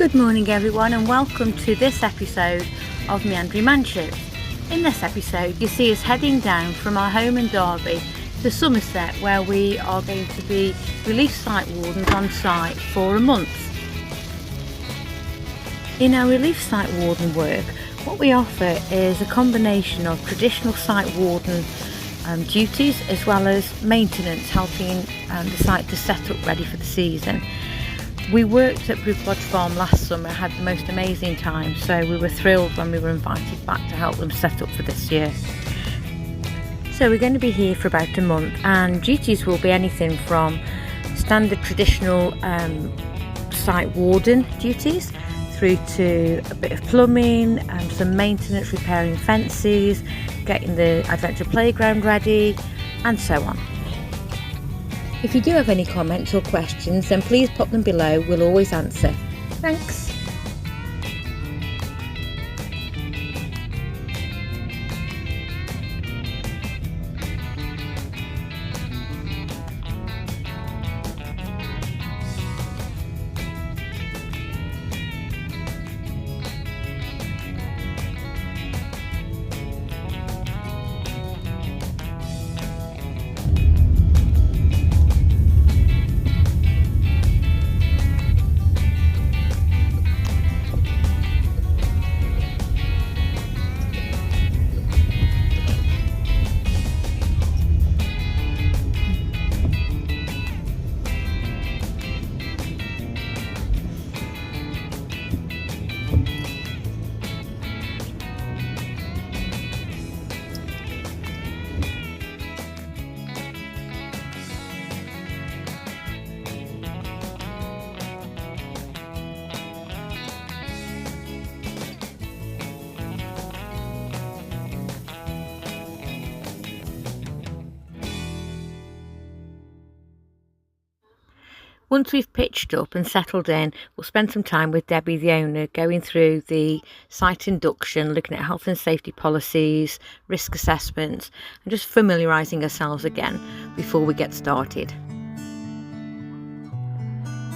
Good morning everyone, and welcome to this episode of Meandering Manship. In this episode you see us heading down from our home in Derby to Somerset, where we are going to be relief site wardens on site for a month. In our relief site warden work, what we offer is a combination of traditional site warden duties as well as maintenance, helping the site to set up ready for the season. We worked at Brook Lodge Farm last summer, had the most amazing time, so we were thrilled when we were invited back to help them set up for this year. So we're going to be here for about a month, and duties will be anything from standard traditional site warden duties through to a bit of plumbing and some maintenance, repairing fences, getting the adventure playground ready, and so on. If you do have any comments or questions, then please pop them below, we'll always answer. Thanks. Once we've pitched up and settled in, we'll spend some time with Debbie, the owner, going through the site induction, looking at health and safety policies, risk assessments, and just familiarising ourselves again before we get started.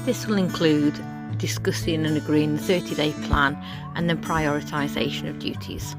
This will include discussing and agreeing the 30-day plan and then prioritisation of duties.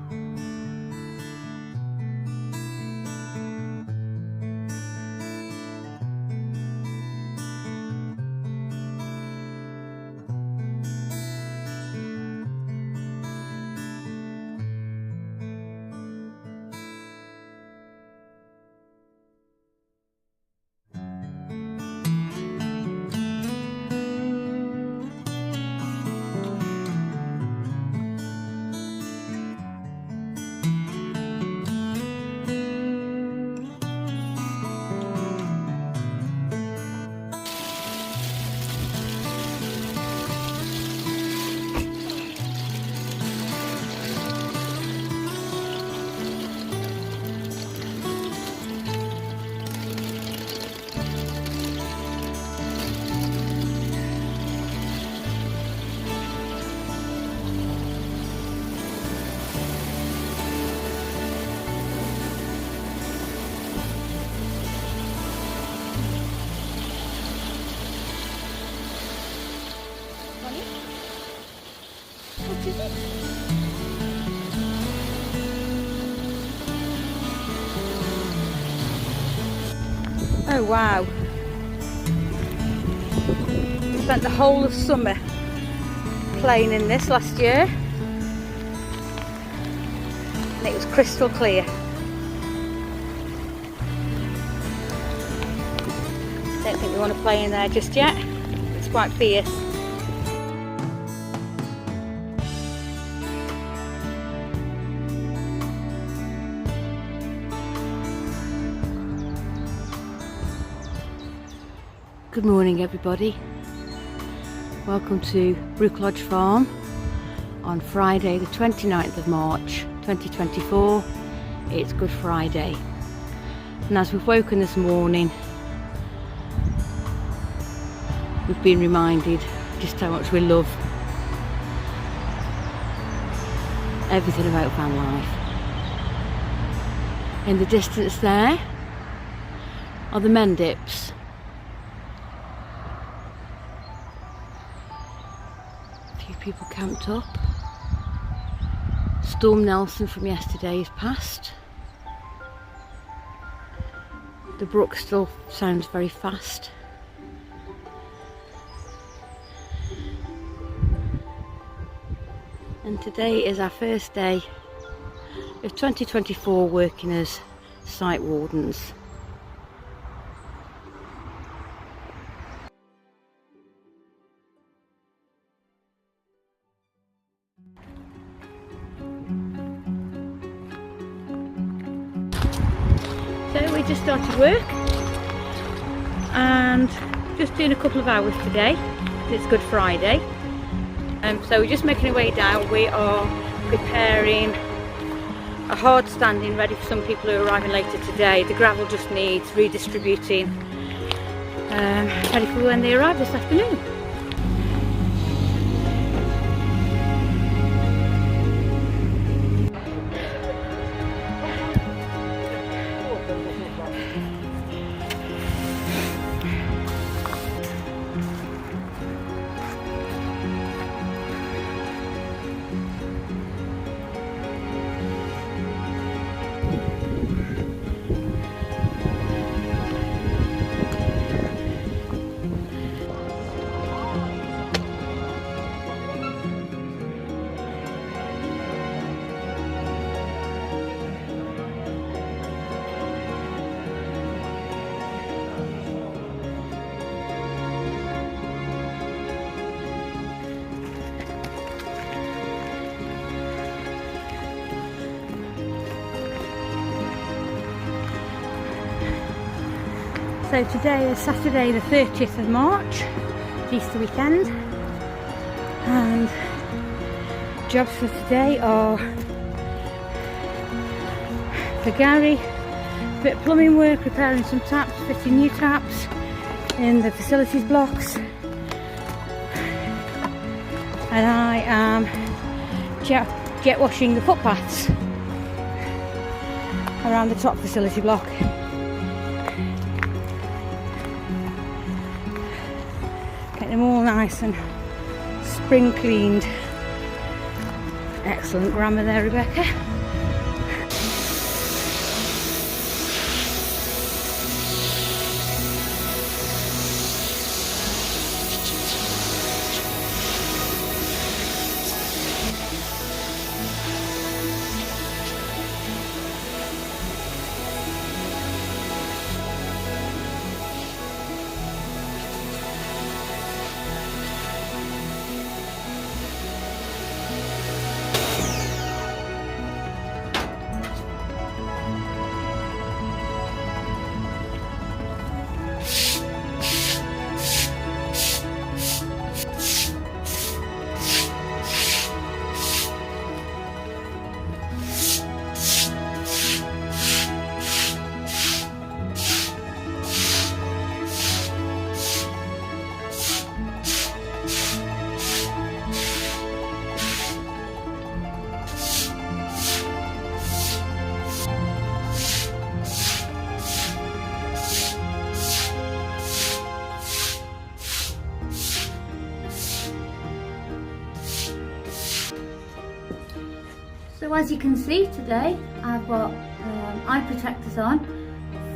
Oh wow, we spent the whole of summer playing in this last year and it was crystal clear. Don't think we want to play in there just yet, it's quite fierce. Good morning everybody, welcome to Brook Lodge Farm on Friday the 29th of March 2024. It's Good Friday, and as we've woken this morning we've been reminded just how much we love everything about van life. In the distance there are the Mendips, A few people camped up. Storm Nelson from yesterday is past. The brook still sounds very fast. And today is our first day of 2024 working as site wardens. So we just started work and just doing a couple of hours today. It's Good Friday. So we're just making our way down. We are preparing a hard standing ready for some people who are arriving later today. The gravel just needs redistributing, ready for when they arrive this afternoon. So today is Saturday the 30th of March, Easter weekend, and jobs for today are for Gary, a bit of plumbing work, repairing some taps, fitting new taps in the facilities blocks, and I am jet washing the footpaths around the top facility block. Them all nice and spring cleaned. Excellent grammar there, Rebecca. So as you can see today, I've got eye protectors on,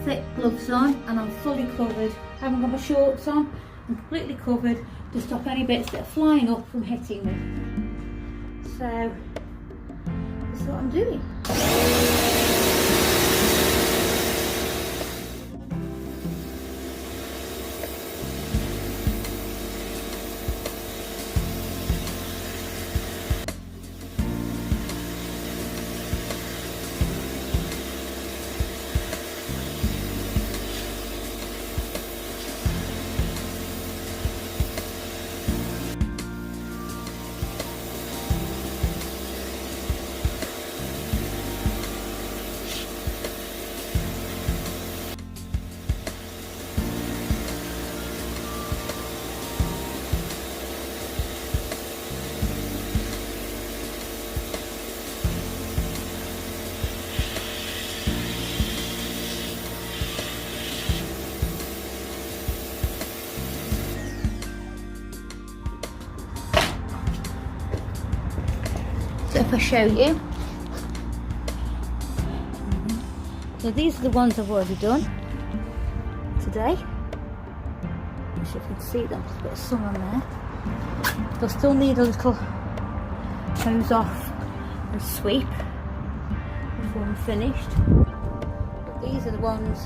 thick gloves on, and I'm fully covered. I haven't got my shorts on, I'm completely covered to stop any bits that are flying up from hitting me. So that's what I'm doing. So if I show you, so these are the ones I've already done today. As you can see, there's a bit of sun on there. They'll still need a little hose off and sweep before I'm finished. But these are the ones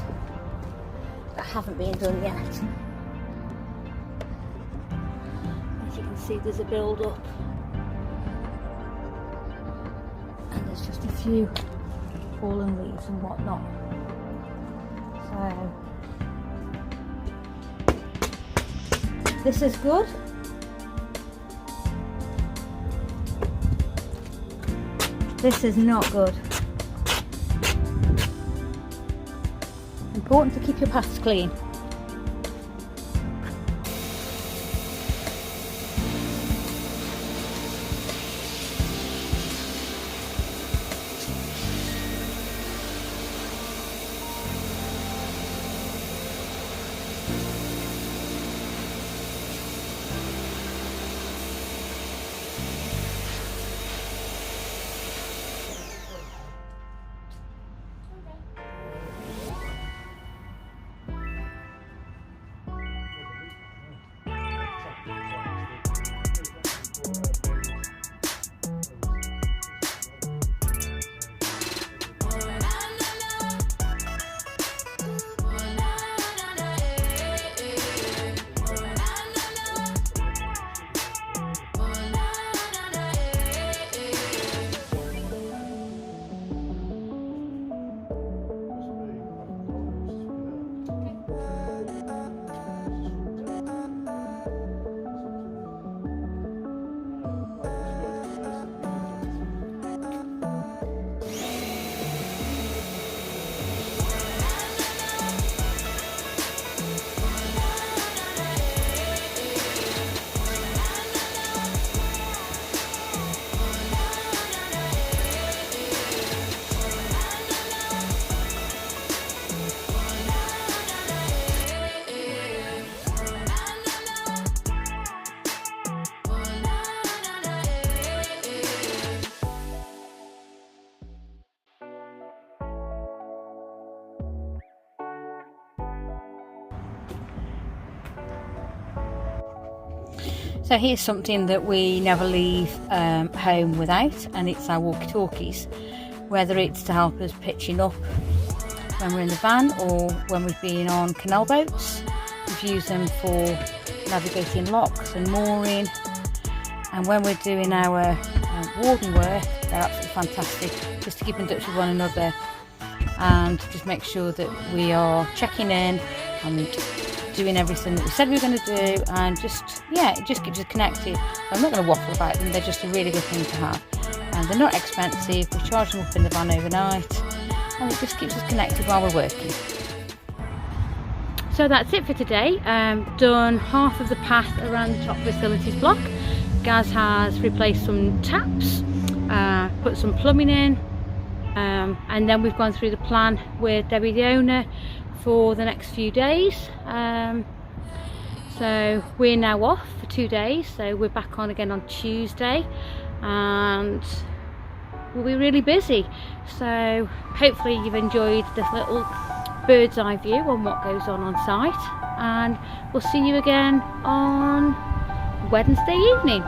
that haven't been done yet. As you can see, there's a build up, and there's just a few fallen leaves and whatnot. So this is good. This is not good. Important to keep your paths clean. So here's something that we never leave home without, and it's our walkie-talkies. Whether it's to help us pitching up when we're in the van or when we've been on canal boats. We've used them for navigating locks and mooring, and when we're doing our warden work, they're absolutely fantastic, just to keep in touch with one another and just make sure that we are checking in and doing everything that we said we were going to do, and just, yeah, it just keeps us connected. I'm not going to waffle about them, they're just a really good thing to have, and they're not expensive. We charge them up in the van overnight, and it just keeps us connected while we're working. So that's it for today. Done half of the path around the top facilities block. Gaz has replaced some taps, put some plumbing in, and then we've gone through the plan with Debbie the owner for the next few days. So we're now off for 2 days, so we're back on again on Tuesday, and we'll be really busy. So hopefully you've enjoyed this little bird's eye view on what goes on site, and we'll see you again on Wednesday evening.